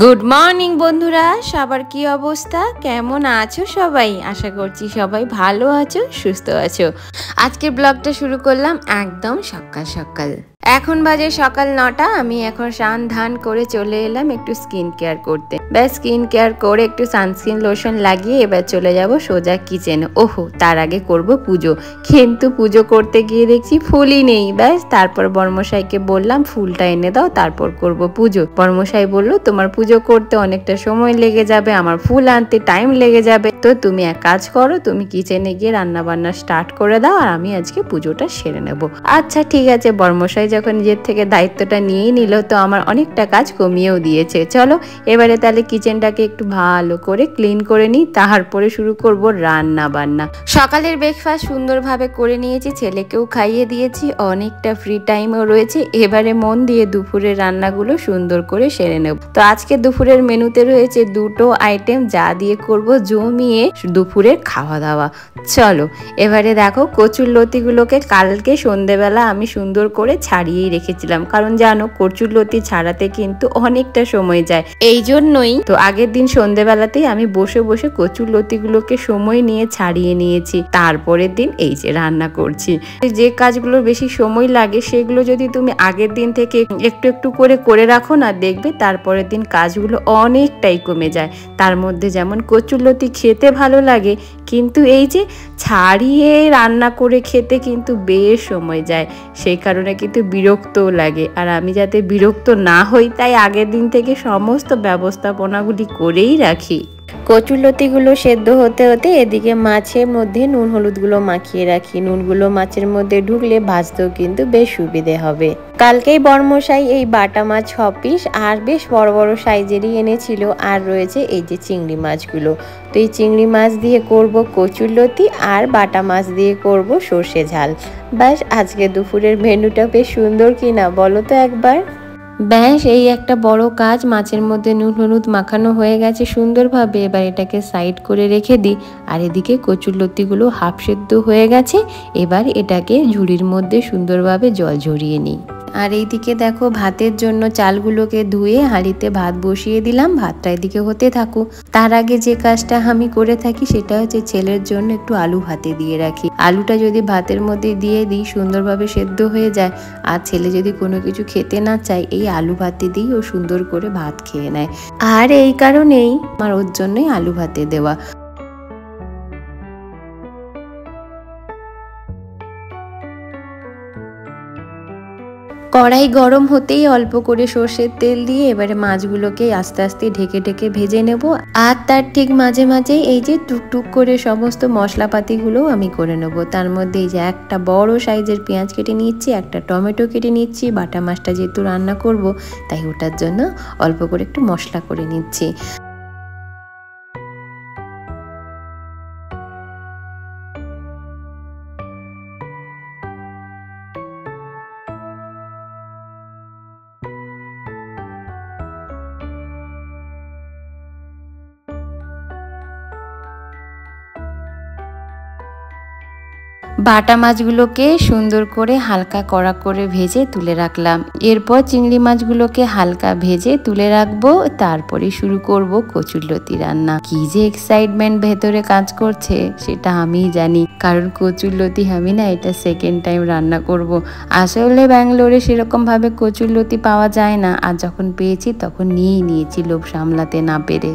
Good morning বন্ধুরা, সবার কি অবস্থা, কেমন আছো সবাই? আশা করছি সবাই ভালো আছো, সুস্থ আছো। আজকের ব্লগটা শুরু করলাম একদম সকাল সকাল। এখন বাজে সকাল 9টা। আমি এখন স্নান ধান করে চলে এলাম একটু স্কিন কেয়ার করতে। ব্যাস স্কিন কেয়ার করে একটু সানস্ক্রিন লোশন লাগিয়ে এবার চলে যাব সোজা কিচেনে। ওহো, তার আগে করব পুজো। কিন্তু পুজো করতে গিয়ে দেখছি ফুলই নেই। ব্যাস তারপর বর্মশাইকে বললাম ফুলটা এনে দাও, তারপর করব পুজো। বর্মশাই বললো তোমার পুজো করতে অনেকটা সময় লেগে যাবে, আমার ফুল আনতে টাইম লেগে যাবে, তো তুমি এক কাজ করো, তুমি কিচেনে গিয়ে রান্না বান্না স্টার্ট করে দাও আর আমি আজকে পুজোটা সেরে নেব। আচ্ছা ঠিক আছে। বর্মশাই যখন নিজের থেকে দায়িত্বটা নিয়েই নিল, তো আমার অনেকটা কাজ কমিয়েও দিয়েছে। চলো এবারে তাহলে কিচেনটাকে একটু ভালো করে ক্লিন করে নিই, তারপরে শুরু করব রান্না বান্না। সকালের ব্রেকফাস্ট সুন্দরভাবে করে নিয়েছি, ছেলেকেও খাইয়ে দিয়েছি, অনেকটা ফ্রি টাইমও রয়েছে। এবারে মন দিয়ে দুপুরের রান্নাগুলো সুন্দর করে সেরে নেব। তো আজকে দুপুরের মেনুতে রয়েছে দুটো আইটেম, যা দিয়ে করব জমিয়ে দুপুরের খাওয়া দাওয়া। চলো এবারে দেখো, কচুর লতিগুলোকে কালকে সন্ধেবেলা আমি সুন্দর করে ছাড়িয়েই রেখেছিলাম, কারণ জানো কচুর লতি ছাড়াতে কিন্তু অনেকটা সময় যায়। এই জন্যই তো আগের দিন সন্ধেবেলাতেই আমি বসে বসে কচুর লতিগুলোকে সময় নিয়ে ছাড়িয়ে নিয়েছি। তারপরের দিন এই যে রান্না করছি। যে কাজগুলো বেশি সময় লাগে সেগুলো যদি তুমি আগের দিন থেকে একটু একটু করে রাখো না, দেখবে তারপরের দিন কাজগুলো অনেকটাই কমে যায়। তার মধ্যে যেমন কচুর লতি খেতে ভালো লাগে, কিন্তু এই যে ছাড়িয়ে রান্না করে খেতে কিন্তু বেশ সময় যায়, সেই কারণে কিন্তু বিরক্তও লাগে। আর আমি যাতে বিরক্ত না হই, তাই আগের দিন থেকে সমস্ত ব্যবস্থাপনাগুলি করেই রাখি। কচুলতিগুলো সেদ্ধ হতে হতে এদিকে মাছের মধ্যে নুন হলুদগুলো মাখিয়ে রাখি। নুনগুলো মাছের মধ্যে ঢুকলে ভাজতেও কিন্তু বেশ সুবিধে হবে। কালকেই বর্মশাই এই বাটা মাছ 6 পিস আর বেশ বড় বড় সাইজেরই এনেছিল। আর রয়েছে এই যে চিংড়ি মাছগুলো। তো এই চিংড়ি মাছ দিয়ে করব কচুলতি আর বাটা মাছ দিয়ে করব সর্ষে ঝাল। ব্যাস আজকে দুপুরের মেনুটা বেশ সুন্দর কিনা বলো তো একবার। ব্যাস এই একটা বড় কাজ, মাছের মধ্যে নুন হলুদ মাখানো হয়ে গেছে সুন্দরভাবে। এবার এটাকে সাইড করে রেখে দিই। আর এদিকে কচুরলতিগুলো হাফ সেদ্ধ হয়ে গেছে, এবার এটাকে ঝুড়ির মধ্যে সুন্দরভাবে জল ঝরিয়ে নিই। আর এইদিকে দেখো, ভাতের জন্য চালগুলোকে ধুয়ে হাঁড়িতে ভাত বসিয়ে দিলাম। ভাতটা এদিকে হতে থাকুক। তার আগে যে কাজটা আমি করে থাকি সেটা হচ্ছে ছেলের জন্য একটু আলু ভাতে দিয়ে রাখি। আলুটা যদি ভাতের মধ্যে দিয়ে দিই সুন্দরভাবে সেদ্ধ হয়ে যায়। আর ছেলে যদি কোনো কিছু খেতে না চায়, এই আলু ভাতে দিই ও সুন্দর করে ভাত খেয়ে নেয়। আর এই কারণেই আমার ওর জন্যই আলু ভাতে দেওয়া। কড়াই গরম হতেই অল্প করে সর্ষের তেল দিয়ে এবারে মাছগুলোকে আস্তে আস্তে ঢেকে ঢেকে ভেজে নেব। আর তার ঠিক মাঝে মাঝেই এই যে টুকটুক করে সমস্ত মশলাপাতিগুলো আমি করে নেব। তার মধ্যে এই যে একটা বড় সাইজের পেঁয়াজ কেটে নিচ্ছি, একটা টমেটো কেটে নিচ্ছি। বাটা মাছটা যেহেতু রান্না করব, তাই ওটার জন্য অল্প করে একটু মশলা করে নিচ্ছি। বাটা মাছগুলোকে সুন্দর করে হালকা কড়া করে ভেজে তুলে রাখলাম। এরপর চিংড়ি মাছগুলোকে হালকা ভেজে তুলে রাখবো। তারপরে শুরু করব কচুরলতি রান্না। কি যে এক্সাইটমেন্ট ভেতরে কাজ করছে সেটা আমিই জানি, কারণ কচুরলতি আমি না এটা সেকেন্ড টাইম রান্না করব। আসলে ব্যাঙ্গালোরে সেরকম ভাবে কচুরলতি পাওয়া যায় না, আর যখন পেয়েছি তখন নিয়েই নিয়েছি লোভ সামলাতে না পেরে।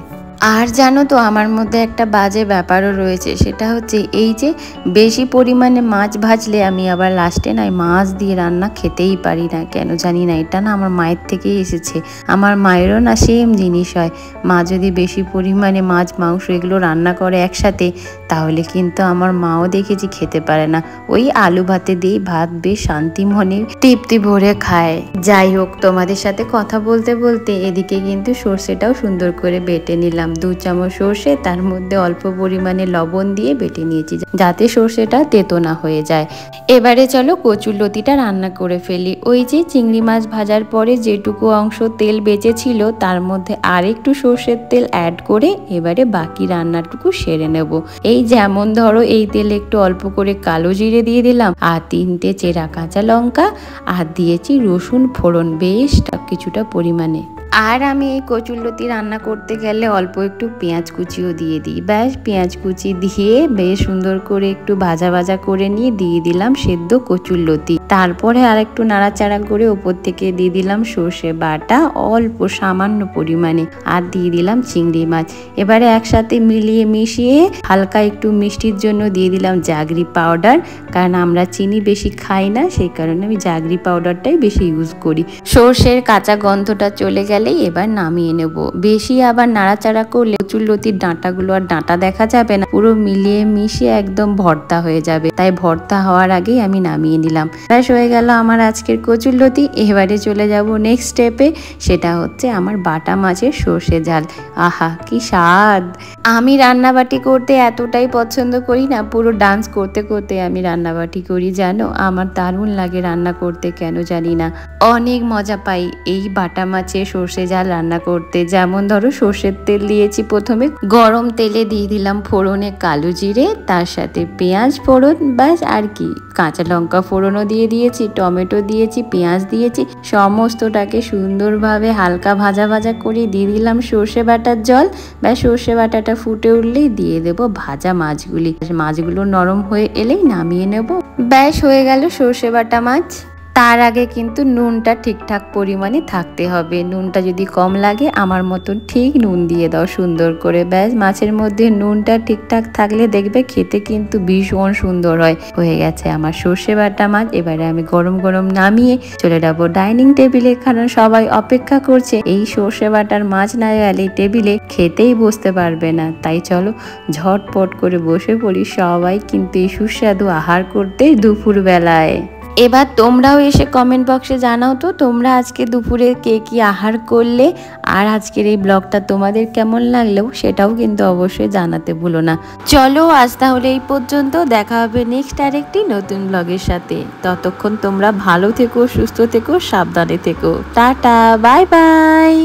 আর জানো তো, আমার মধ্যে একটা বাজে ব্যাপারও রয়েছে, সেটা হচ্ছে এই যে বেশি পরিমাণে মাছ ভাজলে আমি আবার লাস্টে না মাছ দিয়ে রান্না খেতেই পারি না, কেন জানি না। এটা না আমার মায়ের থেকেই এসেছে। আমার মায়েরও না সেম জিনিস হয়। মা যদি বেশি পরিমাণে মাছ মাংস এগুলো রান্না করে একসাথে, তাহলে কিন্তু আমার মাও দেখেছি খেতে পারে না। ওই আলু ভাতে দিয়ে ভাত বেশ শান্তি মনে তৃপ্তি ভরে খায়। যাই হোক, তোমাদের সাথে কথা বলতে বলতে এদিকে কিন্তু সর্ষেটাও সুন্দর করে বেটে নিলাম। দিলাম। 2 চামচ সর্ষে, তার মধ্যে অল্প পরিমাণে লবণ দিয়ে বেটে নিয়েছি যাতে সর্ষেটা তেতো না হয়ে যায়। এবারে চলো কচুরলতিটা রান্না করে ফেলি। ওই যে চিংড়ি মাছ ভাজার পরে যেটুকু অংশ তেল বেঁচেছিল তার মধ্যে আর একটু সর্ষের তেল অ্যাড করে এবারে বাকি রান্নাটুকু সেরে নেব। এই যেমন ধরো এই তেলে একটু অল্প করে কালো জিরে দিয়ে দিলাম, আর 3টে চেরা কাঁচা লঙ্কা, আর দিয়েছি রসুন ফোড়ন বেশ কিছুটা পরিমাণে। আর আমি এই কচুরলতি রান্না করতে গেলে অল্প একটু পেঁয়াজ কুচিও দিয়ে দিই। ব্যাস পেঁয়াজ কুচি দিয়ে বেশ সুন্দর করে একটু ভাজা ভাজা করে নিয়ে দিয়ে দিলাম সেদ্ধ কচুরলতি। তারপরে আর একটু নাড়াচাড়া করে ওপর থেকে দিয়ে দিলাম সর্ষে বাটা অল্প সামান্য পরিমাণে, আর দিয়ে দিলাম চিংড়ি মাছ। এবারে একসাথে মিলিয়ে মিশিয়ে হালকা একটু মিষ্টির জন্য দিয়ে দিলাম জাগরি পাউডার, কারণ আমরা চিনি বেশি খাই না, সেই কারণে আমি জাগরি পাউডারটাই বেশি ইউজ করি। সর্ষের কাঁচা গন্ধটা চলে গেলেই এবার নামিয়ে নেব। বেশি আবার নাড়াচাড়া করলে কচুরলতির ডাঁটাগুলো আর ডাঁটা দেখা যাবে না, পুরো মিলিয়ে মিশিয়ে একদম ভর্তা হয়ে যাবে। তাই ভর্তা হওয়ার আগেই আমি নামিয়ে নিলাম। ব্যাস হয়ে গেল আমার আজকের কচুরলতি। এবারে চলে যাব নেক্সট স্টেপে, সেটা হচ্ছে আমার বাটা মাছের সর্ষে ঝাল। আহা কি স্বাদ! আমি রান্নাবাটি করতে এতটাই পছন্দ করি না, পুরো ডান্স করতে করতে আমি রান্নাবাটি করি জানো। আমার দারুণ লাগে রান্না করতে, কেন জানি না, অনেক মজা পাই এই বাটা মাছের সর্ষে ঝাল রান্না করতে। যেমন ধরো সর্ষের তেল দিয়েছি, প্রথমে গরম তেলে দিয়ে দিলাম ফোড়নে কালো জিরে, তার সাথে পেঁয়াজ ফোড়ন, ব্যাস আর কি, কাঁচা লঙ্কা ফোড়নও দিয়ে দিয়েছি, টমেটো দিয়েছি, পেঁয়াজ দিয়েছি, সমস্তটাকে সুন্দরভাবে হালকা ভাজা ভাজা করে দিয়ে দিলাম সর্ষে বাটার জল। ব্যাস সর্ষে বাটাটা ফুটে উঠলেই দিয়ে দেবো ভাজা মাছগুলি। মাছগুলো নরম হয়ে এলেই নামিয়ে নেব। ব্যাস হয়ে গেল সর্ষে বাটা মাছ। তার আগে কিন্তু নুনটা ঠিকঠাক পরিমাণে থাকতে হবে। নুনটা যদি কম লাগে আমার মতন ঠিক নুন দিয়ে দাও সুন্দর করে। ব্যাস মাছের মধ্যে নুনটা ঠিকঠাক থাকলে দেখবে খেতে কিন্তু ভীষণ সুন্দর হয়। হয়ে গেছে আমার সর্ষে বাটা মাছ। এবারে আমি গরম গরম নামিয়ে চলে যাবো ডাইনিং টেবিলে, কারণ সবাই অপেক্ষা করছে। এই সর্ষে বাটার মাছ না গেলে টেবিলে খেতেই বসতে পারবে না। তাই চলো ঝটপট করে বসে পড়ি সবাই কিন্তু এই সুস্বাদু আহার করতে দুপুর বেলায়। এবার তোমরাও এসে কমেন্ট বক্সে জানাও তো তোমরা আজকে দুপুরে কে কি আহার করলে, আর আজকের এই ব্লগটা তোমাদের কেমন লাগলো সেটাও কিন্তু অবশ্যই জানাতে ভুলো না। চলো আজ তাহলে এই পর্যন্ত, দেখা হবে নেক্সট আরেকটি নতুন ব্লগের সাথে। ততক্ষণ তোমরা ভালো থেকো, সুস্থ থেকো, সাবধানে থেকো। Tata, bye bye.